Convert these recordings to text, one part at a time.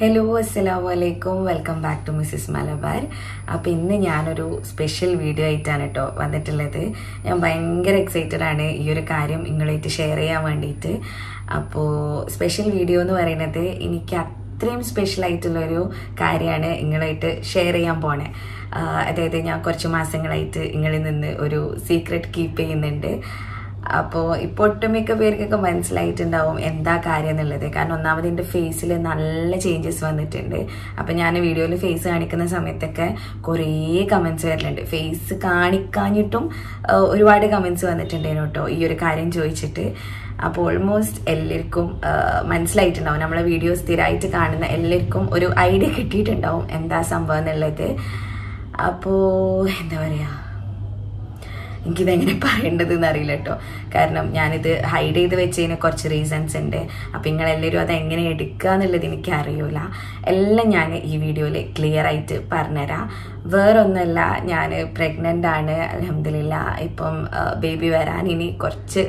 Hello, assalamu alaikum. Welcome back to Mrs. Malabar. അപ്പോൾ ഇന്ന് ഞാനൊരു സ്പെഷ്യൽ വീഡിയോ ആയിട്ടാണ് കേട്ടോ വന്നിട്ടുള്ളത്. ഞാൻ ഭയങ്കര എക്സൈറ്റഡ് ആണ് ഈ ഒരു കാര്യം നിങ്ങളായിട്ട് ഷെയർ ചെയ്യാൻ വേണ്ടിയിട്ട്. അപ്പോൾ സ്പെഷ്യൽ വീഡിയോ എന്ന് പറയുന്നത് എനിക്ക് അത്രയും സ്പെഷ്യൽ ആയിട്ടുള്ളൊരു കാര്യമാണ് നിങ്ങളായിട്ട് ഷെയർ ചെയ്യാൻ പോണേ. അതായത് ഞാൻ കുറച്ച് മാസങ്ങളായിട്ട് നിങ്ങളിൽ നിന്ന് ഒരു സീക്രട്ട് കീപ്പ് ചെയ്യുന്നുണ്ട്. അപ്പോൾ ഇപ്പോൾ ഒട്ടുമിക്ക പേർക്കൊക്കെ മനസ്സിലായിട്ടുണ്ടാവും എന്താ കാര്യം എന്നുള്ളത്. കാരണം ഒന്നാമത് എൻ്റെ ഫേസിൽ നല്ല ചേഞ്ചസ് വന്നിട്ടുണ്ട്. അപ്പം ഞാൻ വീഡിയോയിൽ ഫേസ് കാണിക്കുന്ന സമയത്തൊക്കെ കുറേ കമൻസ് വരുന്നുണ്ട്. ഫേസ് കാണിക്കാഞ്ഞിട്ടും ഒരുപാട് കമൻസ് വന്നിട്ടുണ്ടായിരുന്നു കേട്ടോ ഈ ഒരു കാര്യം ചോദിച്ചിട്ട്. അപ്പോൾ ഓൾമോസ്റ്റ് എല്ലാവർക്കും മനസ്സിലായിട്ടുണ്ടാവും, നമ്മളെ വീഡിയോ സ്ഥിരമായിട്ട് കാണുന്ന എല്ലാവർക്കും ഒരു ഐഡിയ കിട്ടിയിട്ടുണ്ടാവും എന്താ സംഭവം എന്നുള്ളത്. അപ്പോൾ എന്താ പറയുക, എനിക്കിതെങ്ങനെ പറയേണ്ടതെന്ന് അറിയില്ല കേട്ടോ. കാരണം ഞാനിത് ഹൈഡ് ചെയ്ത് വെച്ചതിന് കുറച്ച് റീസൺസ് ഉണ്ട്. അപ്പം നിങ്ങളെല്ലാവരും അതെങ്ങനെ എടുക്കുക എന്നുള്ളത് എനിക്കറിയില്ല. എല്ലാം ഞാൻ ഈ വീഡിയോയിൽ ക്ലിയർ ആയിട്ട് പറഞ്ഞുതരാം. വേറൊന്നുമല്ല, ഞാൻ പ്രഗ്നൻ്റ് ആണ്, അൽഹംദുലില്ലാ. ഇപ്പം ബേബി വരാൻ ഇനി കുറച്ച്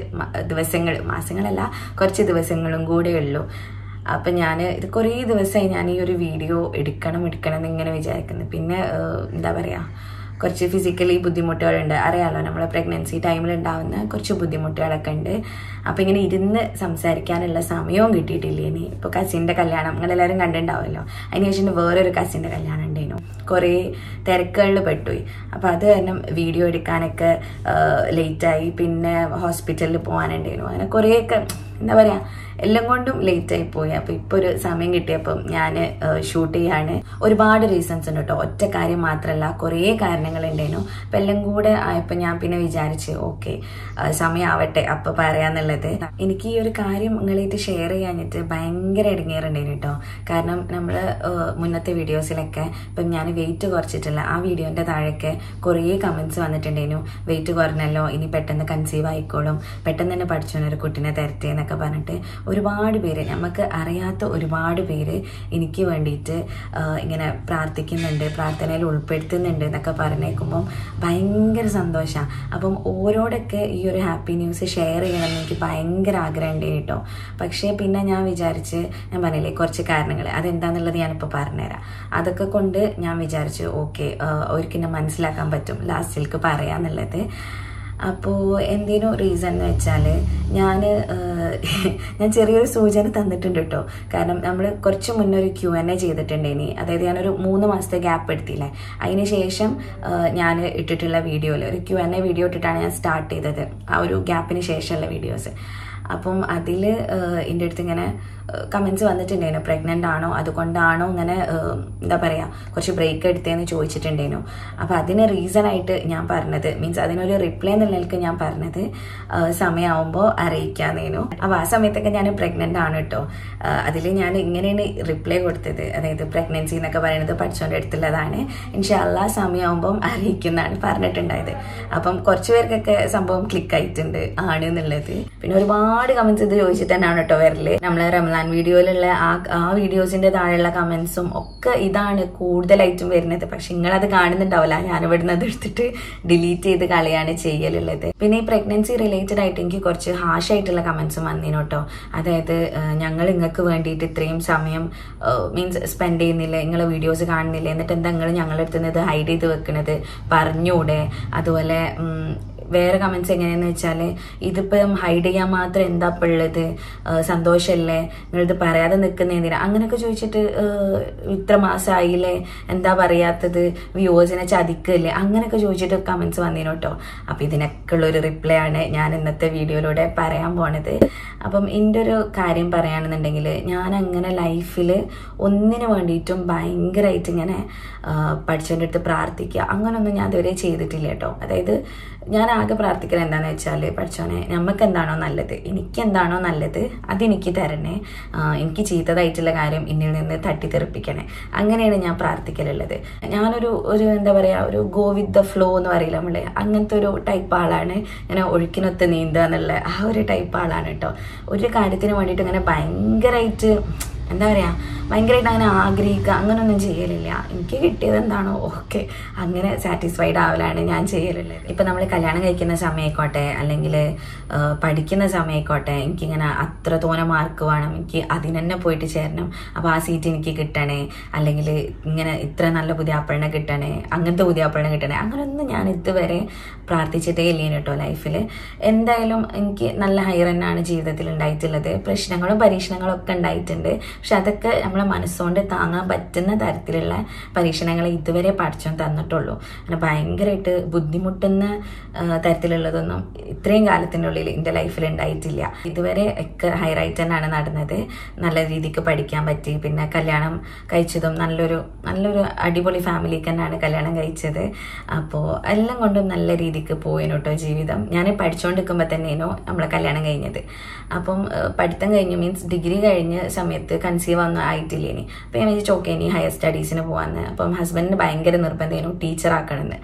മാസങ്ങളല്ല, കുറച്ച് ദിവസങ്ങളും കൂടെ ഉള്ളൂ. അപ്പം ഞാൻ ഇത് കുറേ ദിവസമായി ഞാൻ ഈ ഒരു വീഡിയോ എടുക്കണം എന്നിങ്ങനെ വിചാരിക്കുന്നത്. പിന്നെ എന്താ പറയുക, കുറച്ച് ഫിസിക്കലി ബുദ്ധിമുട്ടുകളുണ്ട്. അറിയാമല്ലോ, നമ്മൾ പ്രഗ്നൻസി ടൈമിൽ ഉണ്ടാവുന്ന കുറച്ച് ബുദ്ധിമുട്ടുകളൊക്കെ ഉണ്ട്. അപ്പോൾ ഇങ്ങനെ ഇരുന്ന് സംസാരിക്കാനുള്ള സമയവും കിട്ടിയിട്ടില്ല. ഇനി ഇപ്പോൾ കസിൻ്റെ കല്യാണം നിങ്ങളെല്ലാവരും കണ്ടിട്ടുണ്ടാവുമല്ലോ. അതിനുശേഷം വേറൊരു കസിൻ്റെ കല്യാണം ഉണ്ടായിരുന്നു. കുറേ തിരക്കുകളിൽ പെട്ടുപോയി. അപ്പോൾ അത് കാരണം വീഡിയോ എടുക്കാനൊക്കെ ലേറ്റായി. പിന്നെ ഹോസ്പിറ്റലിൽ പോകാനുണ്ടായിരുന്നു. അങ്ങനെ കുറേയൊക്കെ എന്താ പറയുക, എല്ലാം കൊണ്ടും ലേറ്റായി പോയി. അപ്പോൾ ഇപ്പോൾ ഒരു സമയം കിട്ടിയപ്പം ഞാൻ ഷൂട്ട് ചെയ്യാണ്. ഒരുപാട് റീസൺസ് ഉണ്ട് കേട്ടോ, ഒറ്റ കാര്യം മാത്രമല്ല, കുറേ കാരണങ്ങളുണ്ടായിരുന്നു. അപ്പം എല്ലാം കൂടെ ആയപ്പോൾ ഞാൻ പിന്നെ വിചാരിച്ച് ഓക്കെ സമയമാവട്ടെ അപ്പോൾ പറയാന്നുള്ളത്. എനിക്ക് ഈ ഒരു കാര്യം നിങ്ങളായിട്ട് ഷെയർ ചെയ്യാനിട്ട് ഭയങ്കര ഇടങ്ങേറുണ്ടായിരുന്നു കേട്ടോ. കാരണം നമ്മൾ മുന്നത്തെ വീഡിയോസിലൊക്കെ ഇപ്പം ഞാൻ വെയിറ്റ് കുറച്ചിട്ടില്ല, ആ വീഡിയോൻ്റെ താഴേക്ക് കുറേ കമൻസ് വന്നിട്ടുണ്ടായിരുന്നു. വെയിറ്റ് കുറഞ്ഞല്ലോ, ഇനി പെട്ടെന്ന് കൺസീവ് ആയിക്കോളും, പെട്ടെന്ന് തന്നെ പഠിച്ചോനൊരു കുട്ടീനെ തരട്ടെ എന്നൊക്കെ പറഞ്ഞിട്ട് ഒരുപാട് പേര്, നമുക്ക് അറിയാത്ത ഒരുപാട് പേര് എനിക്ക് വേണ്ടിയിട്ട് ഇങ്ങനെ പ്രാർത്ഥിക്കുന്നുണ്ട്, പ്രാർത്ഥനയിൽ ഉൾപ്പെടുത്തുന്നുണ്ട് എന്നൊക്കെ പറഞ്ഞേക്കുമ്പം ഭയങ്കര സന്തോഷമാണ്. അപ്പം ഓരോടൊക്കെ ഈ ഒരു ഹാപ്പി ന്യൂസ് ഷെയർ ചെയ്യണമെന്ന് എനിക്ക് ഭയങ്കര ആഗ്രഹം ഉണ്ട് കേട്ടോ. പക്ഷേ പിന്നെ ഞാൻ വിചാരിച്ച്, ഞാൻ പറഞ്ഞില്ലേ കുറച്ച് കാരണങ്ങൾ, അതെന്താണെന്നുള്ളത് ഞാനിപ്പോൾ പറഞ്ഞുതരാം. അതൊക്കെ കൊണ്ട് ഞാൻ വിചാരിച്ചു ഓക്കെ ഒരിക്കലും മനസ്സിലാക്കാൻ പറ്റും ലാസ്റ്റിലേക്ക് പറയാന്നുള്ളത്. അപ്പോൾ എന്തേലും റീസൺ എന്ന് വെച്ചാൽ ഞാൻ ചെറിയൊരു സൂചന തന്നിട്ടുണ്ട് കേട്ടോ. കാരണം നമ്മൾ കുറച്ച് മുന്നേ ഒരു Q&A ചെയ്തിട്ടുണ്ടേനി. അതായത് ഞാനൊരു 3 മാസത്തെ ഗ്യാപ്പ് എടുത്തില്ലേ, അതിന് ശേഷം ഞാൻ ഇട്ടിട്ടുള്ള വീഡിയോയിൽ ഒരു Q&A വീഡിയോ ഇട്ടിട്ടാണ് ഞാൻ സ്റ്റാർട്ട് ചെയ്തത്, ആ ഒരു ഗ്യാപ്പിന് ശേഷമുള്ള വീഡിയോസ്. അപ്പം അതിൽ എൻ്റെ അടുത്ത് ഇങ്ങനെ കമൻസ് വന്നിട്ടുണ്ടായിരുന്നു, പ്രഗ്നൻ്റ് ആണോ, അതുകൊണ്ടാണോ ഇങ്ങനെ എന്താ പറയുക കുറച്ച് ബ്രേക്ക് എടുത്തതെന്ന് ചോദിച്ചിട്ടുണ്ടായിരുന്നു. അപ്പോൾ അതിന് റീസണായിട്ട് ഞാൻ പറഞ്ഞത്, മീൻസ് അതിനൊരു റിപ്ലൈ എന്നുള്ളതിലേക്ക് ഞാൻ പറഞ്ഞത് സമയമാകുമ്പോൾ അറിയിക്കാന്നേനു. അപ്പോൾ ആ സമയത്തൊക്കെ ഞാൻ പ്രഗ്നൻ്റ് ആണ് കേട്ടോ. അതിൽ ഞാൻ ഇങ്ങനെയാണ് റിപ്ലൈ കൊടുത്തത്, അതായത് പ്രഗ്നൻസി എന്നൊക്കെ പറയുന്നത് പഠിച്ചോൻ്റെ അടുത്തുള്ളതാണ്, ഇൻഷാ അല്ലാഹ് സമയമാകുമ്പം അറിയിക്കുന്നതാണ് പറഞ്ഞിട്ടുണ്ടായത്. അപ്പം കുറച്ച് പേർക്കൊക്കെ സംഭവം ക്ലിക്കായിട്ടുണ്ട് ആണ് എന്നുള്ളത്. പിന്നെ ഒരുപാട് കമൻസ് ഇത് ചോദിച്ചിട്ട് തന്നെയാണ് കേട്ടോ വരല്. നമ്മൾ റംസാൻ വീഡിയോയിലുള്ള ആ വീഡിയോസിന്റെ താഴെയുള്ള കമന്റ്സും ഒക്കെ ഇതാണ് കൂടുതലായിട്ടും വരുന്നത്. പക്ഷെ നിങ്ങളത് കാണുന്നുണ്ടാവില്ല, ഞാനിവിടുന്ന് അത് എടുത്തിട്ട് ഡിലീറ്റ് ചെയ്ത് കളയാണ് ചെയ്യലുള്ളത്. പിന്നെ ഈ പ്രഗ്നൻസി റിലേറ്റഡ് ആയിട്ട് എനിക്ക് കുറച്ച് ഹാഷ് ആയിട്ടുള്ള കമന്റ്സും വന്നിനു കേട്ടോ. അതായത് ഞങ്ങൾ നിങ്ങൾക്ക് വേണ്ടിയിട്ട് ഇത്രയും സമയം മീൻസ് സ്പെൻഡ് ചെയ്യുന്നില്ല, നിങ്ങളെ വീഡിയോസ് കാണുന്നില്ല, എന്നിട്ട് എന്താ നിങ്ങൾ ഞങ്ങളുടെ അടുത്ത് നിന്ന് ഹൈഡ് ചെയ്ത് വെക്കുന്നത്, പറഞ്ഞൂടെ. അതുപോലെ വേറെ കമൻസ് എങ്ങനെയാന്ന് വെച്ചാൽ, ഇതിപ്പം ഹൈഡ് ചെയ്യാൻ മാത്രം എന്താ ഇപ്പം ഉള്ളത്, സന്തോഷമല്ലേ, നിങ്ങളിത് പറയാതെ നിൽക്കുന്ന എന്തിനാ, അങ്ങനെയൊക്കെ ചോദിച്ചിട്ട് ഇത്ര മാസമായില്ലേ എന്താ പറയാത്തത്, വ്യൂവേഴ്സിനെ ചതിക്കല്ലേ, അങ്ങനെയൊക്കെ ചോദിച്ചിട്ട് കമൻസ് വന്നിനു കേട്ടോ. അപ്പം ഇതിനൊക്കെ ഉള്ളൊരു റിപ്ലൈ ആണ് ഞാൻ ഇന്നത്തെ വീഡിയോയിലൂടെ പറയാൻ പോണത്. അപ്പം എൻ്റെ ഒരു കാര്യം പറയുകയാണെന്നുണ്ടെങ്കിൽ, ഞാൻ അങ്ങനെ ലൈഫിൽ ഒന്നിനു വേണ്ടിയിട്ടും ഭയങ്കരമായിട്ട് ഇങ്ങനെ പഠിച്ചതിൻ്റെ അടുത്ത് പ്രാർത്ഥിക്കുക അങ്ങനെയൊന്നും ഞാൻ ഇതുവരെ ചെയ്തിട്ടില്ല കേട്ടോ. അതായത് ഞാൻ ആകെ പ്രാർത്ഥിക്കുന്നത് എന്താണെന്ന് വെച്ചാൽ, പഠിച്ചോനെ നമുക്ക് എന്താണോ നല്ലത്, എനിക്ക് എന്താണോ നല്ലത് അതെനിക്ക് തരണേ, എനിക്ക് ചീത്തതായിട്ടുള്ള കാര്യം എന്നിൽ നിന്ന് തട്ടിത്തെറിപ്പിക്കണേ, അങ്ങനെയാണ് ഞാൻ പ്രാർത്ഥിക്കലുള്ളത്. ഞാനൊരു എന്താ പറയുക, ഒരു ഗോ വിത്ത് ദ ഫ്ലോ എന്ന് പറയില്ല നമ്മളെ, അങ്ങനത്തെ ഒരു ടൈപ്പ് ആളാണ്. ഇങ്ങനെ ഒഴുക്കിനൊത്ത് നീന്തുക എന്നുള്ള ആ ഒരു ടൈപ്പ് ആളാണ് കേട്ടോ. ഒരു കാര്യത്തിന് വേണ്ടിയിട്ട് ഇങ്ങനെ ഭയങ്കരമായിട്ട് എന്താ പറയുക, ഭയങ്കരമായിട്ട് അങ്ങനെ ആഗ്രഹിക്കുക അങ്ങനെയൊന്നും ചെയ്യലില്ല. എനിക്ക് കിട്ടിയത് എന്താണോ ഓക്കെ, അങ്ങനെ സാറ്റിസ്ഫൈഡ് ആവലാണ് ഞാൻ ചെയ്യലുള്ളത്. ഇപ്പം നമ്മൾ കല്യാണം കഴിക്കുന്ന സമയമായിക്കോട്ടെ, അല്ലെങ്കിൽ പഠിക്കുന്ന സമയമായിക്കോട്ടെ, എനിക്കിങ്ങനെ അത്ര തോനെ മാർക്ക് വേണം, എനിക്ക് അതിന് തന്നെ പോയിട്ട് ചേരണം, അപ്പോൾ ആ സീറ്റ് എനിക്ക് കിട്ടണേ, അല്ലെങ്കിൽ ഇങ്ങനെ ഇത്ര നല്ല പുതിയാപ്പളിനെ കിട്ടണേ, അങ്ങനത്തെ പുതിയാപ്പളിനെ കിട്ടണേ, അങ്ങനെയൊന്നും ഞാൻ ഇതുവരെ പ്രാർത്ഥിച്ചിട്ടേ ഇല്ലേന് കേട്ടോ ലൈഫിൽ. എന്തായാലും എനിക്ക് നല്ല ഹൈർ തന്നെയാണ് ജീവിതത്തിൽ ഉണ്ടായിട്ടുള്ളത്. പ്രശ്നങ്ങളും പരീക്ഷണങ്ങളും ഒക്കെ ഉണ്ടായിട്ടുണ്ട്. പക്ഷെ അതൊക്കെ നമ്മളെ മനസ്സുകൊണ്ട് താങ്ങാൻ പറ്റുന്ന തരത്തിലുള്ള പരീക്ഷണങ്ങളെ ഇതുവരെ പഠിച്ചോ തന്നിട്ടുള്ളൂ. അങ്ങനെ ഭയങ്കരമായിട്ട് ബുദ്ധിമുട്ടുന്ന തരത്തിലുള്ളതൊന്നും ഇത്രയും കാലത്തിൻ്റെ ഉള്ളിൽ എൻ്റെ ലൈഫിൽ ഉണ്ടായിട്ടില്ല. ഇതുവരെ ഒക്കെ ഹൈറായിട്ട് തന്നെയാണ് നടന്നത്. നല്ല രീതിക്ക് പഠിക്കാൻ പറ്റി. പിന്നെ കല്യാണം കഴിച്ചതും നല്ലൊരു അടിപൊളി ഫാമിലിക്ക് തന്നെയാണ് കല്യാണം കഴിച്ചത്. അപ്പോൾ എല്ലാം കൊണ്ടും നല്ല രീതിക്ക് പോയിനു കേട്ടോ ജീവിതം. ഞാൻ പഠിച്ചുകൊണ്ടിരിക്കുമ്പോൾ തന്നെയാണോ നമ്മളെ കല്യാണം കഴിഞ്ഞത്. അപ്പം പഠിത്തം കഴിഞ്ഞു, മീൻസ് ഡിഗ്രി കഴിഞ്ഞ സമയത്ത് കൺസീവ് ഒന്നും ആയിട്ടില്ലേനി. അപ്പം ഞാൻ വിചാരിച്ചു ഓക്കെ ഇനി ഹയർ സ്റ്റഡീസിന് പോകാമെന്ന്. അപ്പം ഹസ്ബൻഡിന് ഭയങ്കര നിർബന്ധമായിരുന്നു ടീച്ചറാക്കണമെന്ന്,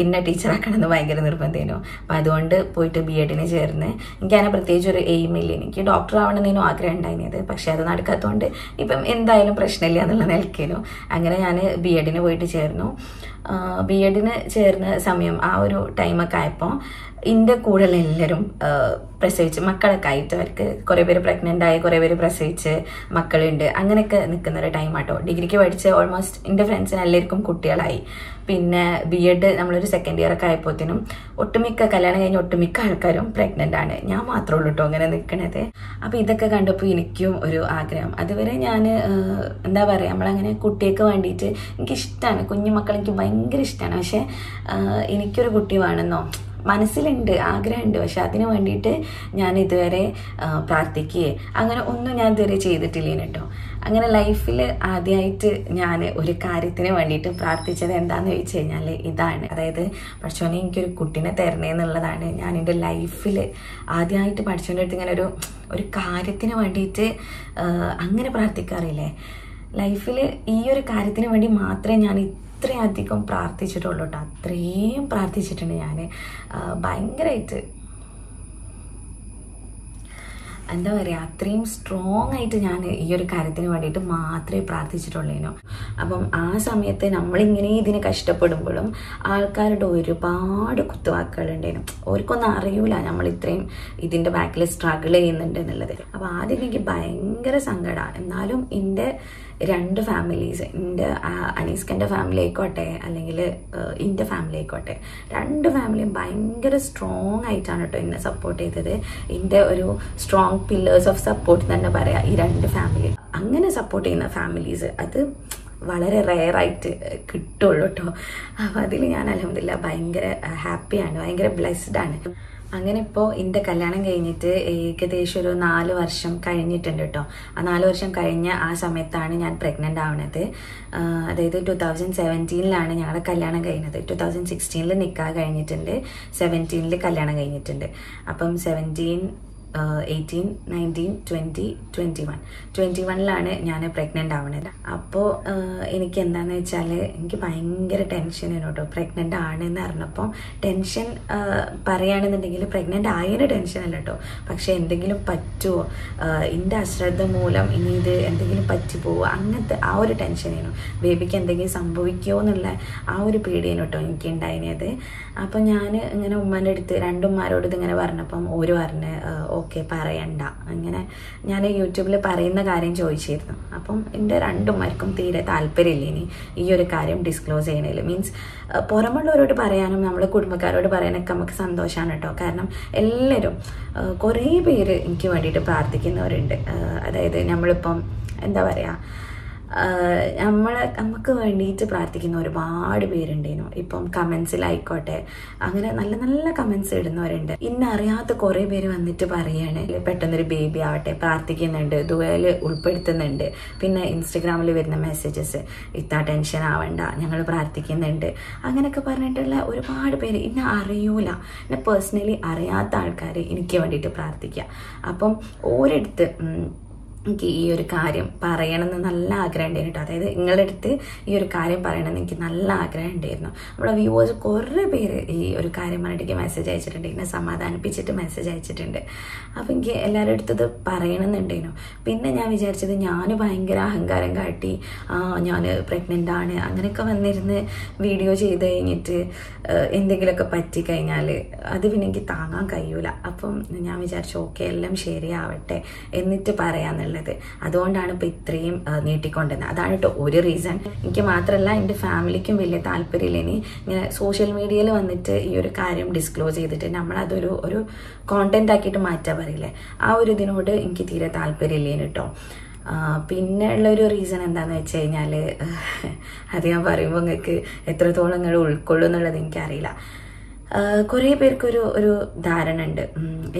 ഇന്ന ടീച്ചറാക്കണമെന്ന് ഭയങ്കര നിർബന്ധമായിരുന്നു. അപ്പം അതുകൊണ്ട് പോയിട്ട് BEd ചേർന്ന്. എനിക്കതിനെ പ്രത്യേകിച്ച് ഒരു എയിം ഇല്ല, എനിക്ക് ഡോക്ടർ ആവണമെന്നേനും ആഗ്രഹം ഉണ്ടായിരുന്നത്. പക്ഷെ അത് നടക്കാത്തതുകൊണ്ട് ഇപ്പം എന്തായാലും പ്രശ്നമില്ല എന്നുള്ള നിലയ്ക്കേനു. അങ്ങനെ ഞാൻ BEd പോയിട്ട് ചേർന്നു. BEd ചേർന്ന സമയം ആ ഒരു ടൈമൊക്കെ ആയപ്പോൾ എൻ്റെ കൂടെയുള്ള എല്ലാവരും പ്രസവിച്ച് മക്കളൊക്കെ ആയിട്ട്, അവർക്ക് കുറേ പേര് പ്രഗ്നൻ്റ് ആയി, കുറേ പേര് പ്രസവിച്ച് മക്കളുണ്ട്, അങ്ങനെയൊക്കെ നിൽക്കുന്ന ഒരു ടൈം ആട്ടോ. ഡിഗ്രിക്ക് പഠിച്ച് ഓൾമോസ്റ്റ് എൻ്റെ ഫ്രണ്ട്സിന് എല്ലാവർക്കും കുട്ടികളായി. പിന്നെ BEd നമ്മളൊരു സെക്കൻഡ് ഇയർ ഒക്കെ ആയപ്പോഴത്തേനും ഒട്ടുമിക്ക കല്യാണം കഴിഞ്ഞ ഒട്ടുമിക്ക ആൾക്കാരും പ്രഗ്നൻ്റ് ആണ്. ഞാൻ മാത്രമേ ഉള്ളൂ കേട്ടോ അങ്ങനെ നിൽക്കണത്. അപ്പോൾ ഇതൊക്കെ കണ്ടപ്പോൾ എനിക്കും ഒരു ആഗ്രഹം. അതുവരെ ഞാൻ എന്താ പറയുക, നമ്മളങ്ങനെ കുട്ടിയൊക്കെ വേണ്ടിയിട്ട് എനിക്കിഷ്ടമാണ്, കുഞ്ഞുമക്കൾ എനിക്ക് ഭയങ്കര ഇഷ്ടമാണ്. പക്ഷേ എനിക്കൊരു കുട്ടി വേണമെന്നോ മനസ്സിലുണ്ട്, ആഗ്രഹമുണ്ട്. പക്ഷെ അതിന് വേണ്ടിയിട്ട് ഞാൻ ഇതുവരെ പ്രാർത്ഥിക്കുകയെ അങ്ങനെ ഒന്നും ഞാൻ ഇതുവരെ ചെയ്തിട്ടില്ലേന് കേട്ടോ. അങ്ങനെ ലൈഫിൽ ആദ്യമായിട്ട് ഞാൻ ഒരു കാര്യത്തിന് വേണ്ടിയിട്ട് പ്രാർത്ഥിച്ചത് എന്താണെന്ന് ചോദിച്ചു കഴിഞ്ഞാൽ ഇതാണ്. അതായത് പഠിച്ചോനെ എനിക്കൊരു കുട്ടീനെ തരണേ എന്നുള്ളതാണ്. ഞാൻ എൻ്റെ ലൈഫിൽ ആദ്യമായിട്ട് പഠിച്ചോൻ്റെ അടുത്ത് ഇങ്ങനെ ഒരു കാര്യത്തിന് വേണ്ടിയിട്ട് അങ്ങനെ പ്രാർത്ഥിക്കാറില്ലേ. ലൈഫിൽ ഈ ഒരു കാര്യത്തിന് വേണ്ടി മാത്രമേ ഞാൻ അത്രയധികം പ്രാർത്ഥിച്ചിട്ടുള്ളൂ കേട്ടോ. അത്രയും പ്രാർത്ഥിച്ചിട്ടുണ്ട് ഞാൻ. ഭയങ്കരമായിട്ട് എന്താ പറയുക, അത്രയും സ്ട്രോങ് ആയിട്ട് ഞാൻ ഈ ഒരു കാര്യത്തിന് വേണ്ടിയിട്ട് മാത്രമേ പ്രാർത്ഥിച്ചിട്ടുള്ളേനോ. അപ്പം ആ സമയത്ത് നമ്മളിങ്ങനെ ഇതിന് കഷ്ടപ്പെടുമ്പോഴും ആൾക്കാരുടെ ഒരുപാട് കുത്തുവാക്കുകളുണ്ടേനും. അവർക്കൊന്നും അറിയൂല നമ്മൾ ഇത്രയും ഇതിൻ്റെ ബാക്കിൽ സ്ട്രഗിൾ ചെയ്യുന്നുണ്ട് എന്നുള്ളത്. അപ്പോൾ ആദ്യം എനിക്ക് ഭയങ്കര സങ്കടമാണ്. എന്നാലും എൻ്റെ രണ്ട് ഫാമിലീസ്, എൻ്റെ അനീസ്കൻ്റെ ഫാമിലി ആയിക്കോട്ടെ അല്ലെങ്കിൽ എൻ്റെ ഫാമിലി ആയിക്കോട്ടെ, രണ്ട് ഫാമിലിയും ഭയങ്കര സ്ട്രോങ് ആയിട്ടാണ് കേട്ടോ എന്നെ സപ്പോർട്ട് ചെയ്തത്. എൻ്റെ ഒരു സ്ട്രോങ് പില്ലേഴ്സ് ഓഫ് സപ്പോർട്ട് തന്നെ പറയാം ഈ രണ്ട് ഫാമിലി. അങ്ങനെ സപ്പോർട്ട് ചെയ്യുന്ന ഫാമിലീസ് അത് വളരെ റെയറായിട്ട് കിട്ടുള്ളൂ കേട്ടോ. അപ്പോൾ അതിൽ ഞാൻ അൽഹംദുലില്ലാ ഭയങ്കര ഹാപ്പിയാണ്, ഭയങ്കര ബ്ലെസ്ഡാണ്. അങ്ങനെ ഇപ്പോൾ എൻ്റെ കല്യാണം കഴിഞ്ഞിട്ട് ഏകദേശം ഒരു 4 വർഷം കഴിഞ്ഞിട്ടുണ്ട് കേട്ടോ. ആ 4 വർഷം കഴിഞ്ഞ ആ സമയത്താണ് ഞാൻ പ്രഗ്നൻ്റ് ആവുന്നത്. അതായത് 2017 ഞങ്ങളുടെ കല്യാണം കഴിഞ്ഞത്. 2016 നിക്കാഹ് കഴിഞ്ഞിട്ടുണ്ട്, 2017 കല്യാണം കഴിഞ്ഞിട്ടുണ്ട്. അപ്പം 17, 18, 19, 20, 21 ഞാൻ പ്രഗ്നൻ്റ് ആവണത്. അപ്പോൾ എനിക്ക് എന്താണെന്ന് വെച്ചാൽ എനിക്ക് ഭയങ്കര ടെൻഷനാണ് കേട്ടോ. പ്രഗ്നൻ്റ് ആണെന്ന് അറിഞ്ഞപ്പോൾ ടെൻഷൻ പറയുകയാണെന്നുണ്ടെങ്കിൽ പ്രഗ്നൻ്റ് ആയതിന് ടെൻഷനല്ല കേട്ടോ. പക്ഷേ എന്തെങ്കിലും പറ്റുമോ, എൻ്റെ അശ്രദ്ധ മൂലം ഇനി ഇത് എന്തെങ്കിലും പറ്റിപ്പോവുക, അങ്ങനത്തെ ആ ഒരു ടെൻഷനായിരുന്നു. ബേബിക്ക് എന്തെങ്കിലും സംഭവിക്കുമോ എന്നുള്ള ആ ഒരു പേടിയാണ് കേട്ടോ എനിക്ക് ഉണ്ടായിരുന്നത്. അപ്പോൾ ഞാൻ ഇങ്ങനെ ഉമ്മാൻ്റെ അടുത്ത് രണ്ടുമ്മാരോട് ഇതിങ്ങനെ പറഞ്ഞപ്പം ഓര് പറഞ്ഞ് ഓക്കെ പറയണ്ട. അങ്ങനെ ഞാൻ യൂട്യൂബിൽ പറയുന്ന കാര്യം ചോദിച്ചിരുന്നു. അപ്പം എൻ്റെ രണ്ടുമാർക്കും തീരെ താല്പര്യമില്ല ഇനി ഈ ഒരു കാര്യം ഡിസ്ക്ലോസ് ചെയ്യണതിൽ. മീൻസ് പുറമുള്ളവരോട് പറയാനും നമ്മളെ കുടുംബക്കാരോട് പറയാനൊക്കെ നമുക്ക് സന്തോഷമാണ് കേട്ടോ. കാരണം എല്ലാവരും കുറേ പേര് എനിക്ക് വേണ്ടിയിട്ട് പ്രാർത്ഥിക്കുന്നവരുണ്ട്. അതായത് നമ്മളിപ്പം എന്താ പറയുക, നമുക്ക് വേണ്ടിയിട്ട് പ്രാർത്ഥിക്കുന്ന ഒരുപാട് പേരുണ്ടേനു. ഇപ്പം കമൻസിലായിക്കോട്ടെ അങ്ങനെ നല്ല നല്ല കമൻസ് ഇടുന്നവരുണ്ട്. ഇന്നറിയാത്ത കുറേ പേര് വന്നിട്ട് പറയാണ് പെട്ടെന്നൊരു ബേബി ആവട്ടെ, പ്രാർത്ഥിക്കുന്നുണ്ട്, ദുആയിൽ ഉൾപ്പെടുത്തുന്നുണ്ട്. പിന്നെ ഇൻസ്റ്റഗ്രാമിൽ വരുന്ന മെസ്സേജസ് ഇത്ര ടെൻഷൻ ആവണ്ട, ഞങ്ങൾ പ്രാർത്ഥിക്കുന്നുണ്ട്, അങ്ങനെയൊക്കെ പറഞ്ഞിട്ടുള്ള ഒരുപാട് പേര്. എന്നെ അറിയൂല, എന്നെ പേഴ്സണലി അറിയാത്ത ആൾക്കാർ എനിക്ക് വേണ്ടിയിട്ട് പ്രാർത്ഥിക്കുക. അപ്പം ഓരോരുത്ത് എനിക്ക് ഈ ഒരു കാര്യം പറയണമെന്ന് നല്ല ആഗ്രഹം ഉണ്ടായിരുന്നു കേട്ടോ. അതായത് നിങ്ങളുടെ അടുത്ത് ഈ ഒരു കാര്യം പറയണമെന്ന് എനിക്ക് നല്ല ആഗ്രഹം ഉണ്ടായിരുന്നു. നമ്മുടെ വ്യൂവേഴ്സ് കുറേ പേര് ഈ ഒരു കാര്യം പറഞ്ഞിട്ട് മെസ്സേജ് അയച്ചിട്ടുണ്ട്, എന്നെ സമാധാനിപ്പിച്ചിട്ട് മെസ്സേജ് അയച്ചിട്ടുണ്ട്. അപ്പോൾ എനിക്ക് എല്ലാവരുടെ അടുത്തത് പറയണമെന്നുണ്ടായിരുന്നു. പിന്നെ ഞാൻ വിചാരിച്ചത് ഞാൻ ഭയങ്കര അഹങ്കാരം കാട്ടി ഞാൻ പ്രഗ്നൻ്റ് ആണ് അങ്ങനെയൊക്കെ വന്നിരുന്ന് വീഡിയോ ചെയ്ത് കഴിഞ്ഞിട്ട് എന്തെങ്കിലുമൊക്കെ പറ്റിക്കഴിഞ്ഞാൽ അത് പിന്നെ എനിക്ക് താങ്ങാൻ കഴിയൂല. അപ്പം ഞാൻ വിചാരിച്ചു ഓക്കെ എല്ലാം ശരിയാവട്ടെ എന്നിട്ട് പറയാമെന്നുള്ളത്. അതുകൊണ്ടാണ് ഇപ്പോൾ ഇത്രയും നീട്ടിക്കൊണ്ടുവന്നത്. അതാണ് കേട്ടോ ഒരു റീസൺ. എനിക്ക് മാത്രമല്ല എൻ്റെ ഫാമിലിക്കും വലിയ താല്പര്യമില്ല ഇനി ഇങ്ങനെ സോഷ്യൽ മീഡിയയിൽ വന്നിട്ട് ഈ ഒരു കാര്യം ഡിസ്ക്ലോസ് ചെയ്തിട്ട് നമ്മളതൊരു കോണ്ടന്റ് ആക്കിയിട്ട് മാറ്റാൻ പറയില്ലേ, ആ ഒരു ഇതിനോട് എനിക്ക് തീരെ താല്പര്യമില്ലേന് കേട്ടോ. പിന്നെ ഉള്ളൊരു റീസൺ എന്താണെന്ന് വെച്ച് കഴിഞ്ഞാൽ അത് ഞാൻ പറയുമ്പോൾ നിങ്ങൾക്ക് എത്രത്തോളം നിങ്ങൾ ഉൾക്കൊള്ളും എന്നുള്ളത് എനിക്കറിയില്ല. കുറേ പേർക്കൊരു ധാരണ ഉണ്ട്,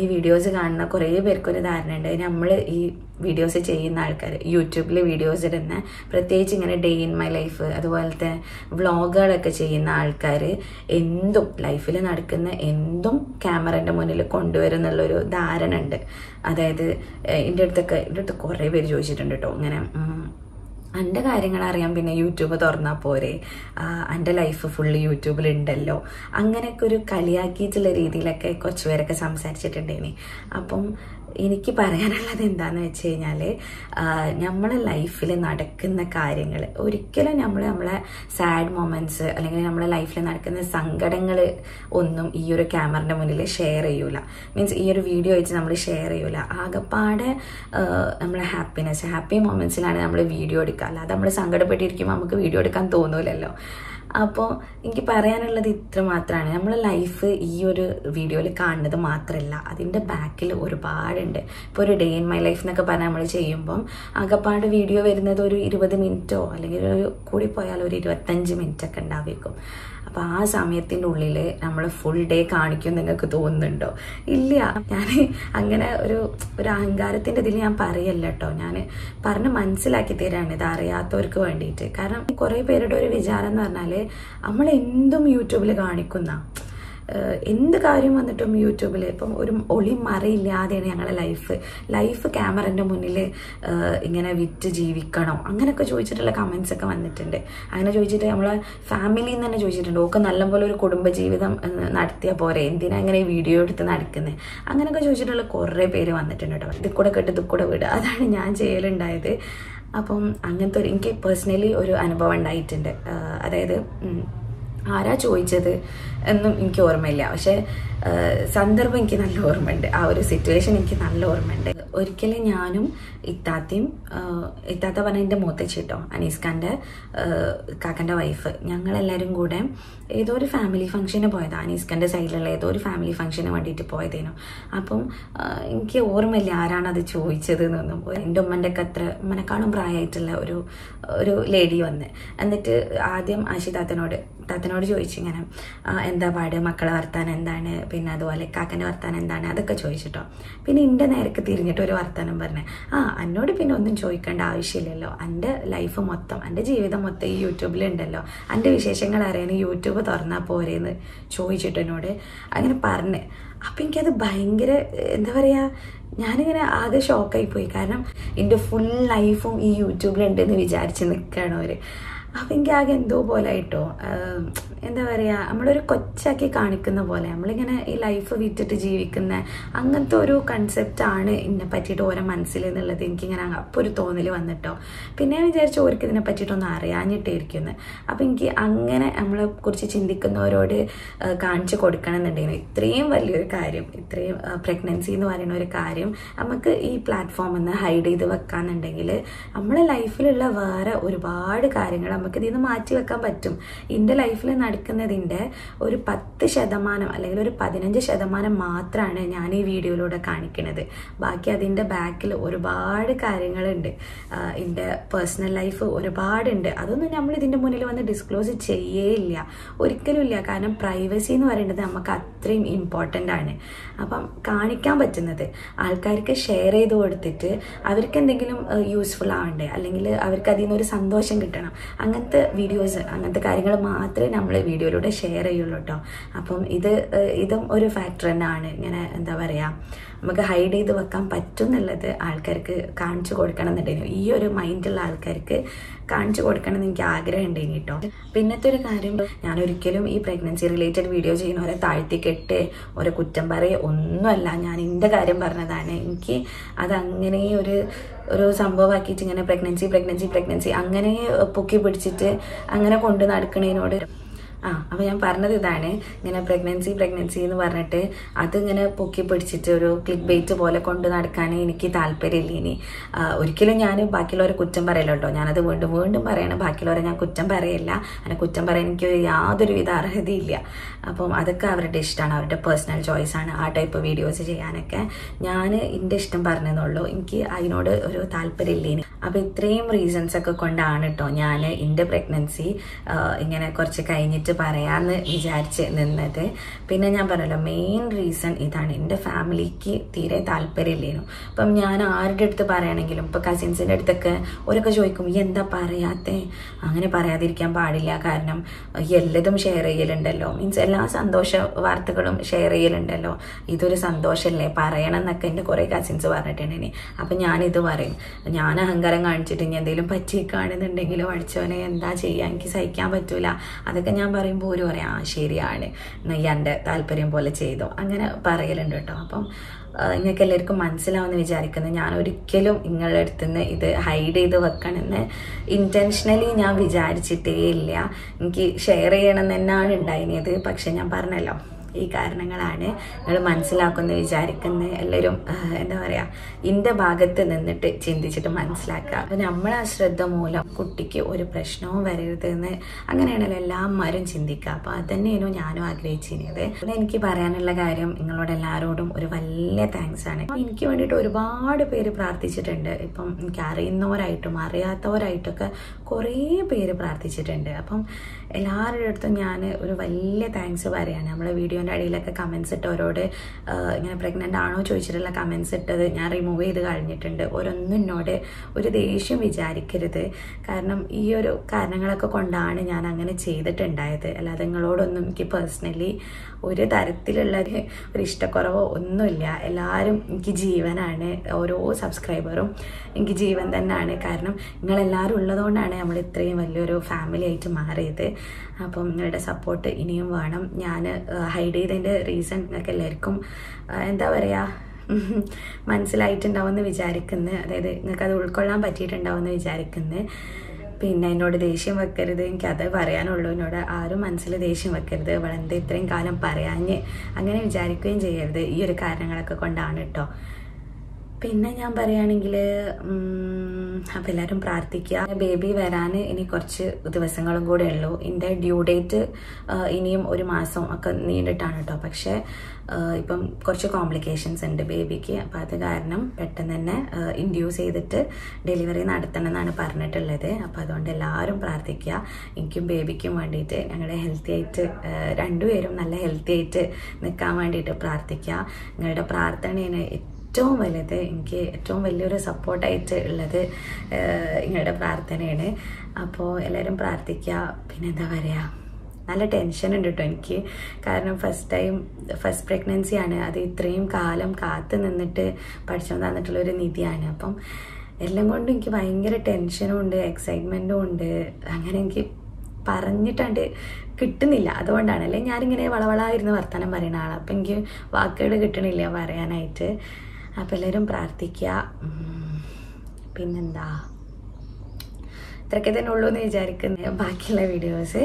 ഈ വീഡിയോസ് കാണുന്ന കുറേ പേർക്കൊരു ധാരണ ഉണ്ട്, നമ്മൾ ഈ വീഡിയോസ് ചെയ്യുന്ന ആൾക്കാർ യൂട്യൂബിൽ വീഡിയോസ് ഇടുന്ന പ്രത്യേകിച്ച് ഇങ്ങനെ ഡേ ഇൻ മൈ ലൈഫ് അതുപോലത്തെ വ്ളോഗുകളൊക്കെ ചെയ്യുന്ന ആൾക്കാർ എന്തും ലൈഫിൽ നടക്കുന്ന എന്തും ക്യാമറേൻ്റെ മുന്നിൽ കൊണ്ടുവരും എന്നുള്ളൊരു ധാരണ ഉണ്ട്. അതായത് എൻ്റെ അടുത്ത് കുറേ പേര് ചോദിച്ചിട്ടുണ്ട് കേട്ടോ, ഇങ്ങനെ എൻ്റെ കാര്യങ്ങൾ അറിയാൻ പിന്നെ യൂട്യൂബ് തുറന്നാൽ പോരെ, എൻ്റെ ലൈഫ് ഫുള്ള് യൂട്യൂബിലുണ്ടല്ലോ, അങ്ങനെയൊക്കെ ഒരു കളിയാക്കിയിട്ടുള്ള രീതിയിലൊക്കെ കുറച്ച് പേരൊക്കെ സംസാരിച്ചിട്ടുണ്ടേനി. അപ്പം എനിക്ക് പറയാനുള്ളത് എന്താണെന്ന് വെച്ച് കഴിഞ്ഞാൽ നമ്മളെ ലൈഫിൽ നടക്കുന്ന കാര്യങ്ങൾ ഒരിക്കലും നമ്മളെ സാഡ് മൊമെൻറ്റ്സ് അല്ലെങ്കിൽ നമ്മളെ ലൈഫിൽ നടക്കുന്ന സങ്കടങ്ങൾ ഒന്നും ഈ ഒരു ക്യാമറയുടെ മുന്നിൽ ഷെയർ ചെയ്യൂല. മീൻസ് ഈ ഒരു വീഡിയോ വെച്ച് നമ്മൾ ഷെയർ ചെയ്യൂല. ആകെപ്പാടെ നമ്മളെ ഹാപ്പി മൊമെൻറ്റ്സിലാണ് നമ്മൾ വീഡിയോ എടുക്കുക. അല്ലാതെ നമ്മൾ സങ്കടപ്പെട്ടിരിക്കുമ്പോൾ നമുക്ക് വീഡിയോ എടുക്കാൻ തോന്നൂലല്ലോ. അപ്പോൾ എനിക്ക് പറയാനുള്ളത് ഇത്ര മാത്രമാണ്. നമ്മൾ ലൈഫ് ഈ ഒരു വീഡിയോയിൽ കാണുന്നത് മാത്രമല്ല, അതിൻ്റെ ബാക്കിൽ ഒരുപാടുണ്ട്. ഇപ്പോൾ ഒരു ഡേ ഇൻ മൈ ലൈഫ് എന്നൊക്കെ പറഞ്ഞാൽ നമ്മൾ ചെയ്യുമ്പം ആകെപ്പാട് വീഡിയോ വരുന്നത് ഒരു 20 മിനിറ്റോ അല്ലെങ്കിൽ ഒരു കൂടിപ്പോയാൽ ഒരു 25 മിനിറ്റൊക്കെ ഉണ്ടാവേക്കും. അപ്പോൾ ആ സമയത്തിൻ്റെ ഉള്ളിൽ നമ്മൾ ഫുൾ ഡേ കാണിക്കും നിങ്ങൾക്ക് തോന്നുന്നുണ്ടോ? ഇല്ല. ഞാൻ അങ്ങനെ ഒരു അഹങ്കാരത്തിൻ്റെ ഇതിൽ ഞാൻ പറയല്ല കേട്ടോ, ഞാൻ പറഞ്ഞ് മനസ്സിലാക്കി തരാണ് ഇത് അറിയാത്തവർക്ക് വേണ്ടിയിട്ട്. കാരണം കുറേ പേരുടെ ഒരു വിചാരം എന്ന് പറഞ്ഞാൽ നമ്മൾ എന്തും യൂട്യൂബിൽ കാണിക്കുന്ന, എന്ത് കാര്യം വന്നിട്ടും യൂട്യൂബിൽ ഇപ്പം ഒരു ഒളി മറയില്ലാതെയാണ് ഞങ്ങളുടെ ലൈഫ് ക്യാമറൻ്റെ മുന്നിൽ ഇങ്ങനെ വിറ്റ് ജീവിക്കണോ അങ്ങനെയൊക്കെ ചോദിച്ചിട്ടുള്ള കമൻസ് ഒക്കെ വന്നിട്ടുണ്ട്. അങ്ങനെ ചോദിച്ചിട്ട് നമ്മളെ ഫാമിലിയിൽ നിന്ന് തന്നെ ചോദിച്ചിട്ടുണ്ട്, ഓക്കെ നല്ലപോലെ ഒരു കുടുംബജീവിതം നടത്തിയ പോരെ, എന്തിനാ അങ്ങനെ വീഡിയോ എടുത്ത് നടക്കുന്നത്, അങ്ങനെയൊക്കെ ചോദിച്ചിട്ടുള്ള കുറേ പേര് വന്നിട്ടുണ്ട് കേട്ടോ. ഇത് കൂടെ കേട്ട് ഇത് കൂടെ വിടുക, അതാണ് ഞാൻ ചെയ്യലുണ്ടായത്. അപ്പം അങ്ങനത്തെ എനിക്ക് പേഴ്സണലി ഒരു അനുഭവം ഉണ്ടായിട്ടുണ്ട്. അതായത് ആരാ ചോദിച്ചത് എന്നും എനിക്ക് ഓർമ്മയില്ല, പക്ഷെ സന്ദർഭം എനിക്ക് നല്ല ഓർമ്മയുണ്ട്, ആ ഒരു സിറ്റുവേഷൻ എനിക്ക് നല്ല ഓർമ്മയുണ്ട്. ഒരിക്കലും ഞാനും ഇത്താത്ത പറഞ്ഞ എൻ്റെ മൂത്തച്ചി കേട്ടോ, അനീസ്ഖാൻ്റെ കാക്കൻ്റെ വൈഫ്, ഞങ്ങളെല്ലാവരും കൂടെ ഏതോ ഒരു ഫാമിലി ഫംഗ്ഷന് പോയതാണ്. അനീസ്ഖാൻ്റെ സൈഡിലുള്ള ഏതോ ഒരു ഫാമിലി ഫംഗ്ഷന് വേണ്ടിയിട്ട് പോയതേനു. അപ്പം എനിക്ക് ഓർമ്മയില്ല ആരാണത് ചോദിച്ചത് എന്നൊന്നും. എൻ്റെ ഉമ്മൻ്റെയൊക്കെ ഉമ്മനെക്കാളും പ്രായമായിട്ടുള്ള ഒരു ലേഡി വന്ന് എന്നിട്ട് ആദ്യം താത്തനോട് ചോദിച്ചു ഇങ്ങനെ എന്താ പാട്, മക്കളെ വർത്താനം എന്താണ്, പിന്നെ അതുപോലെ കാക്കൻ്റെ വർത്താനം എന്താണ്, അതൊക്കെ ചോദിച്ചിട്ടോ. പിന്നെ എൻ്റെ നേരക്ക് തിരിഞ്ഞിട്ട് ഒരു വർത്താനം പറഞ്ഞേ, എന്നോട് പിന്നെ ഒന്നും ചോദിക്കേണ്ട ആവശ്യമില്ലല്ലോ, എൻ്റെ ലൈഫ് മൊത്തം എൻ്റെ ജീവിതം മൊത്തം ഈ യൂട്യൂബിലുണ്ടല്ലോ, എൻ്റെ വിശേഷങ്ങൾ അറിയാൻ യൂട്യൂബ് തുറന്നാൽ പോരെയെന്ന് ചോദിച്ചിട്ട് എന്നോട് അങ്ങനെ പറഞ്ഞ്. അപ്പം എനിക്കത് ഭയങ്കര എന്താ പറയുക, ഞാനിങ്ങനെ ആകെ ഷോക്കായി പോയി. കാരണം എൻ്റെ ഫുൾ ലൈഫും ഈ യൂട്യൂബിലുണ്ടെന്ന് വിചാരിച്ച് നിൽക്കുകയാണ് അവർ. അപ്പം എനിക്ക് ആകെ എന്തോ പോലെ ആയിട്ടോ, എന്താ പറയുക, നമ്മളൊരു കൊച്ചാക്കി കാണിക്കുന്ന പോലെ, നമ്മളിങ്ങനെ ഈ ലൈഫ് വിറ്റിട്ട് ജീവിക്കുന്ന അങ്ങനത്തെ ഒരു കൺസെപ്റ്റാണ് ഇതിനെ പറ്റിയിട്ട് ഓരോ മനസ്സിൽ എന്നുള്ളത് എനിക്കിങ്ങനെ അപ്പോൾ ഒരു തോന്നൽ വന്നിട്ടോ. പിന്നെ ഞാൻ വിചാരിച്ചു ഓർക്ക് ഇതിനെ പറ്റിയിട്ടൊന്നും അറിയാഞ്ഞിട്ടായിരിക്കുന്നു. അപ്പം എനിക്ക് അങ്ങനെ നമ്മളെ കുറിച്ച് ചിന്തിക്കുന്നവരോട് കാണിച്ചു കൊടുക്കണം എന്നുണ്ടെങ്കിൽ ഇത്രയും വലിയൊരു കാര്യം, ഇത്രയും പ്രഗ്നൻസി എന്ന് പറയുന്ന ഒരു കാര്യം നമുക്ക് ഈ പ്ലാറ്റ്ഫോമിൽ നിന്ന് ഹൈഡ് ചെയ്ത് വെക്കാന്നുണ്ടെങ്കിൽ നമ്മളെ ലൈഫിലുള്ള വേറെ ഒരുപാട് കാര്യങ്ങൾ നമുക്ക് ഇതിൽ നിന്ന് മാറ്റി വെക്കാൻ പറ്റും. എൻ്റെ ലൈഫിൽ നടക്കുന്നതിൻ്റെ ഒരു 10% അല്ലെങ്കിൽ ഒരു 15% മാത്രമാണ് ഞാൻ ഈ വീഡിയോയിലൂടെ കാണിക്കുന്നത്. ബാക്കി അതിൻ്റെ ബാക്കിൽ ഒരുപാട് കാര്യങ്ങളുണ്ട്, എൻ്റെ പേഴ്സണൽ ലൈഫ് ഒരുപാടുണ്ട്. അതൊന്നും നമ്മൾ ഇതിൻ്റെ മുന്നിൽ വന്ന് ഡിസ്ക്ലോസ് ചെയ്യേയില്ല, ഒരിക്കലും ഇല്ല. കാരണം പ്രൈവസി എന്ന് പറയുന്നത് നമുക്ക് അത്രയും ഇമ്പോർട്ടൻ്റ് ആണ്. അപ്പം കാണിക്കാൻ പറ്റുന്നത് ആൾക്കാർക്ക് ഷെയർ ചെയ്ത് കൊടുത്തിട്ട് അവർക്ക് എന്തെങ്കിലും യൂസ്ഫുൾ ആവണ്ടേ, അല്ലെങ്കിൽ അവർക്ക് അതിൽ നിന്നൊരു സന്തോഷം കിട്ടണം. അങ്ങനത്തെ വീഡിയോസ്, അങ്ങനത്തെ കാര്യങ്ങൾ മാത്രമേ നമ്മൾ വീഡിയോയിലൂടെ ഷെയർ ചെയ്യുള്ളൂ കേട്ടോ. അപ്പം ഇതും ഒരു ഫാക്ടർ തന്നെയാണ്. ഇങ്ങനെ എന്താ പറയുക, നമുക്ക് ഹൈഡ് ചെയ്ത് വെക്കാൻ പറ്റും എന്നുള്ളത് ആൾക്കാർക്ക് കാണിച്ചു കൊടുക്കണം എന്നുണ്ടെങ്കിൽ, ഈ ഒരു മൈൻഡുള്ള ആൾക്കാർക്ക് കാണിച്ചു കൊടുക്കണം എന്ന് എനിക്ക് ആഗ്രഹം ഉണ്ടെങ്കിൽ കേട്ടോ. പിന്നത്തെ ഒരു കാര്യം, ഞാൻ ഒരിക്കലും ഈ പ്രഗ്നൻസി റിലേറ്റഡ് വീഡിയോ ചെയ്യുന്നവരെ താഴ്ത്തിക്കെട്ട് ഒരു കുറ്റം പറയേ ഒന്നുമല്ല. ഞാൻ എൻ്റെ കാര്യം പറഞ്ഞതാണ്. എനിക്ക് അതങ്ങനെ ഒരു സംഭവമാക്കിയിട്ട് ഇങ്ങനെ പ്രഗ്നൻസി അങ്ങനെ പൊക്കി പിടിച്ചിട്ട് അങ്ങനെ കൊണ്ട് നടക്കണതിനോട് അപ്പോൾ ഞാൻ പറഞ്ഞത് ഇതാണ്, ഇങ്ങനെ പ്രഗ്നൻസി എന്ന് പറഞ്ഞിട്ട് അതിങ്ങനെ പൊക്കി പിടിച്ചിട്ട് ഒരു ക്ലിക്ക് ബെയ്റ്റ് പോലെ കൊണ്ട് നടക്കാൻ എനിക്ക് താല്പര്യമില്ല. ഇനി ഒരിക്കലും ഞാൻ ബാക്കിയുള്ളവരെ കുറ്റം പറയില്ല കേട്ടോ. ഞാനത് വീണ്ടും പറയണം, ബാക്കിയുള്ളവരെ ഞാൻ കുറ്റം പറയില്ല. അങ്ങനെ കുറ്റം പറയാൻ എനിക്ക് യാതൊരുവിധ അർഹതയില്ല. അപ്പം അതൊക്കെ അവരുടെ ഇഷ്ടമാണ്, അവരുടെ പേഴ്സണൽ ചോയ്സാണ് ആ ടൈപ്പ് വീഡിയോസ് ചെയ്യാനൊക്കെ. ഞാൻ എൻ്റെ ഇഷ്ടം പറഞ്ഞതെന്നുള്ളൂ, എനിക്ക് അതിനോട് ഒരു താല്പര്യമില്ല ഇനി. അപ്പോൾ ഇത്രയും റീസൺസ് ഒക്കെ കൊണ്ടാണ് കേട്ടോ ഞാൻ എൻ്റെ പ്രഗ്നൻസി ഇങ്ങനെ കുറച്ച് കഴിഞ്ഞിട്ട് പറയാമെന്ന് വിചാരിച്ച് നിന്നത്. പിന്നെ ഞാൻ പറഞ്ഞല്ലോ, മെയിൻ റീസൺ ഇതാണ്, എൻ്റെ ഫാമിലിക്ക് തീരെ താല്പര്യമില്ലേനു. അപ്പം ഞാൻ ആരുടെ അടുത്ത് പറയുകയാണെങ്കിലും, ഇപ്പോൾ കസിൻസിൻ്റെ അടുത്തൊക്കെ ഓരൊക്കെ ചോദിക്കും, ഈ എന്താ പറയാത്തേ? അങ്ങനെ പറയാതിരിക്കാൻ പാടില്ല, കാരണം എല്ലതും ഷെയർ ചെയ്യലുണ്ടല്ലോ, മീൻസ് എല്ലാ സന്തോഷ വാർത്തകളും ഷെയർ ചെയ്യലുണ്ടല്ലോ, ഇതൊരു സന്തോഷമല്ലേ, പറയണം എന്നൊക്കെ എൻ്റെ കുറേ കസിൻസ് പറഞ്ഞിട്ടുണ്ടെങ്കിൽ. അപ്പം ഞാനിത് പറയും, ഞാൻ അഹങ്കാരം കാണിച്ചിട്ട് ഇനി എന്തെങ്കിലും പറ്റിക്കാണെന്നുണ്ടെങ്കിലും അടിച്ചവനെ എന്താ ചെയ്യുക, എനിക്ക് സഹിക്കാൻ പറ്റൂല. അതൊക്കെ ഞാൻ പറയുമ്പോൾ ഒരു പറയാം, ശരിയാണ്, നീ എൻ്റെ താല്പര്യം പോലെ ചെയ്തോ, അങ്ങനെ പറയലുണ്ട് കേട്ടോ. അപ്പം നിങ്ങൾക്ക് എല്ലാവർക്കും മനസ്സിലാവുമെന്ന് വിചാരിക്കുന്നത്, ഞാൻ ഒരിക്കലും നിങ്ങളുടെ അടുത്ത് നിന്ന് ഇത് ഹൈഡ് ചെയ്ത് വെക്കണമെന്ന് ഇൻറ്റൻഷനലി ഞാൻ വിചാരിച്ചിട്ടേ ഇല്ല. എനിക്ക് ഷെയർ ചെയ്യണം തന്നെയാണ് ഉണ്ടായിരുന്നത്. പക്ഷെ ഞാൻ പറഞ്ഞല്ലോ, ഈ കാരണങ്ങളാണ് നിങ്ങൾ മനസ്സിലാക്കുമെന്ന് വിചാരിക്കുന്നത്. എല്ലാവരും എന്താ പറയുക, എൻ്റെ ഭാഗത്ത് നിന്നിട്ട് ചിന്തിച്ചിട്ട് മനസ്സിലാക്കുക. അപ്പം നമ്മളെ അശ്രദ്ധ മൂലം കുട്ടിക്ക് ഒരു പ്രശ്നവും വരരുത് എന്ന് അങ്ങനെയാണല്ലോ എല്ലാവരും ചിന്തിക്കുക. അപ്പോൾ അതന്നെയാണോ ഞാനും ആഗ്രഹിച്ചിരുന്നത്. പിന്നെ എനിക്ക് പറയാനുള്ള കാര്യം, നിങ്ങളോട് എല്ലാവരോടും ഒരു വലിയ താങ്ക്സ് ആണ്. എനിക്ക് വേണ്ടിയിട്ട് ഒരുപാട് പേര് പ്രാർത്ഥിച്ചിട്ടുണ്ട്. ഇപ്പം എനിക്ക് അറിയുന്നവരായിട്ടും അറിയാത്തവരായിട്ടൊക്കെ കുറേ പേര് പ്രാർത്ഥിച്ചിട്ടുണ്ട്. അപ്പം എല്ലാവരുടെ അടുത്തും ഞാൻ ഒരു വലിയ താങ്ക്സ് പറയാണ്. നമ്മളെ വീഡിയോൻ്റെ അടിയിലൊക്കെ കമൻസ് ഇട്ടവരോട് ഇങ്ങനെ പ്രഗ്നൻ്റ് ആണോ ചോദിച്ചിട്ടുള്ള കമൻസ് ഇട്ടത് ഞാൻ റിമൂവ് ചെയ്ത് കഴിഞ്ഞിട്ടുണ്ട്. ഓരോന്നും എന്നോട് ഒരു ദേഷ്യം വിചാരിക്കരുത്, കാരണം ഈ ഒരു കാരണങ്ങളൊക്കെ കൊണ്ടാണ് ഞാൻ അങ്ങനെ ചെയ്തിട്ടുണ്ടായത്. അല്ലാതെ നിങ്ങളോടൊന്നും എനിക്ക് പേഴ്സണലി ഒരു തരത്തിലുള്ള ഒരു ഇഷ്ടക്കുറവോ ഒന്നുമില്ല. എല്ലാവരും എനിക്ക് ജീവനാണ്, ഓരോ സബ്സ്ക്രൈബറും എനിക്ക് ജീവൻ തന്നെയാണ്. കാരണം നിങ്ങളെല്ലാവരും ഉള്ളതുകൊണ്ടാണ് നമ്മൾ ഇത്രയും വലിയൊരു ഫാമിലി ആയിട്ട് മാറിയത്. അപ്പം നിങ്ങളുടെ സപ്പോർട്ട് ഇനിയും വേണം. ഞാൻ ഹൈഡ് ചെയ്തതിൻ്റെ റീസൺ നിങ്ങൾക്ക് എല്ലാവർക്കും എന്താ പറയുക, മനസ്സിലായിട്ടുണ്ടാവുമെന്ന് വിചാരിക്കുന്നത്. അതായത് നിങ്ങൾക്ക് അത് ഉൾക്കൊള്ളാൻ പറ്റിയിട്ടുണ്ടാവുമെന്ന് വിചാരിക്കുന്നത്. പിന്നെ എന്നോട് ദേഷ്യം വെക്കരുത്, എനിക്കത് പറയാനുള്ളൂ. എന്നോട് ആരും മനസ്സിൽ ദേഷ്യം വെക്കരുത്, വളർന്ന് ഇത്രയും കാലം പറയാഞ്ഞ് അങ്ങനെ വിചാരിക്കുകയും ചെയ്യരുത്. ഈ ഒരു കാരണങ്ങളൊക്കെ കൊണ്ടാണ് കേട്ടോ. പിന്നെ ഞാൻ പറയുകയാണെങ്കിൽ, അപ്പം എല്ലാവരും പ്രാർത്ഥിക്കുക. ബേബി വരാൻ ഇനി കുറച്ച് ദിവസങ്ങളും കൂടെ ഉള്ളൂ. എൻ്റെ ഡ്യൂ ഡേറ്റ് ഇനിയും ഒരു മാസം ഒക്കെ നീണ്ടിട്ടാണ് കേട്ടോ. പക്ഷേ ഇപ്പം കുറച്ച് കോംപ്ലിക്കേഷൻസ് ഉണ്ട് ബേബിക്ക്. അപ്പം അത് കാരണം പെട്ടെന്ന് തന്നെ ഇൻഡ്യൂസ് ചെയ്തിട്ട് ഡെലിവറി നടത്തണം എന്നാണ് പറഞ്ഞിട്ടുള്ളത്. അപ്പം അതുകൊണ്ട് എല്ലാവരും പ്രാർത്ഥിക്കുക, എനിക്കും ബേബിക്കും വേണ്ടിയിട്ട്. ഞങ്ങളുടെ ഹെൽത്തി ആയിട്ട് രണ്ടുപേരും നല്ല ഹെൽത്തി ആയിട്ട് നിൽക്കാൻ വേണ്ടിയിട്ട് പ്രാർത്ഥിക്കുക. നിങ്ങളുടെ പ്രാർത്ഥനയാണ് ഏറ്റവും വലുത്. എനിക്ക് ഏറ്റവും വലിയൊരു സപ്പോർട്ടായിട്ട് ഉള്ളത് നിങ്ങളുടെ പ്രാർത്ഥനയാണ്. അപ്പോൾ എല്ലാവരും പ്രാർത്ഥിക്കുക. പിന്നെ എന്താ പറയുക, നല്ല ടെൻഷൻ ഉണ്ട് കേട്ടോ എനിക്ക്. കാരണം ഫസ്റ്റ് പ്രഗ്നൻസിയാണ്. അത് ഇത്രയും കാലം കാത്തു നിന്നിട്ട് പഠിച്ചു തന്നിട്ടുള്ളൊരു നിധിയാണ്. അപ്പം എല്ലാം കൊണ്ടും എനിക്ക് ഭയങ്കര ടെൻഷനും ഉണ്ട്, എക്സൈറ്റ്മെൻറ്റും ഉണ്ട്. അങ്ങനെ എനിക്ക് പറഞ്ഞിട്ടുണ്ട് കിട്ടുന്നില്ല. അതുകൊണ്ടാണ്, അല്ലെങ്കിൽ ഞാനിങ്ങനെ വളവളായിരുന്ന് വർത്തമാനം പറയുന്ന ആളാണ്. അപ്പം എനിക്ക് വാക്കുകൾ കിട്ടണില്ല പറയാനായിട്ട്. അപ്പം എല്ലാവരും പ്രാർത്ഥിക്കുക. പിന്നെന്താ, ഇത്രയൊക്കെ തന്നെ ഉള്ളൂ എന്ന് വിചാരിക്കുന്നത്. ബാക്കിയുള്ള വീഡിയോസ്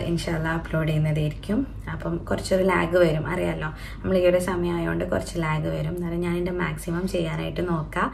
ഇൻഷാല്ലാ അപ്ലോഡ് ചെയ്യുന്നതായിരിക്കും. അപ്പം കുറച്ചൊരു ലാഗ് വരും, അറിയാമല്ലോ, നമ്മൾ ഈ ഒരു സമയമായതുകൊണ്ട് കുറച്ച് ലാഗ് വരും. എന്നാലും ഞാൻ എൻ്റെ മാക്സിമം ചെയ്യാനായിട്ട് നോക്കാം.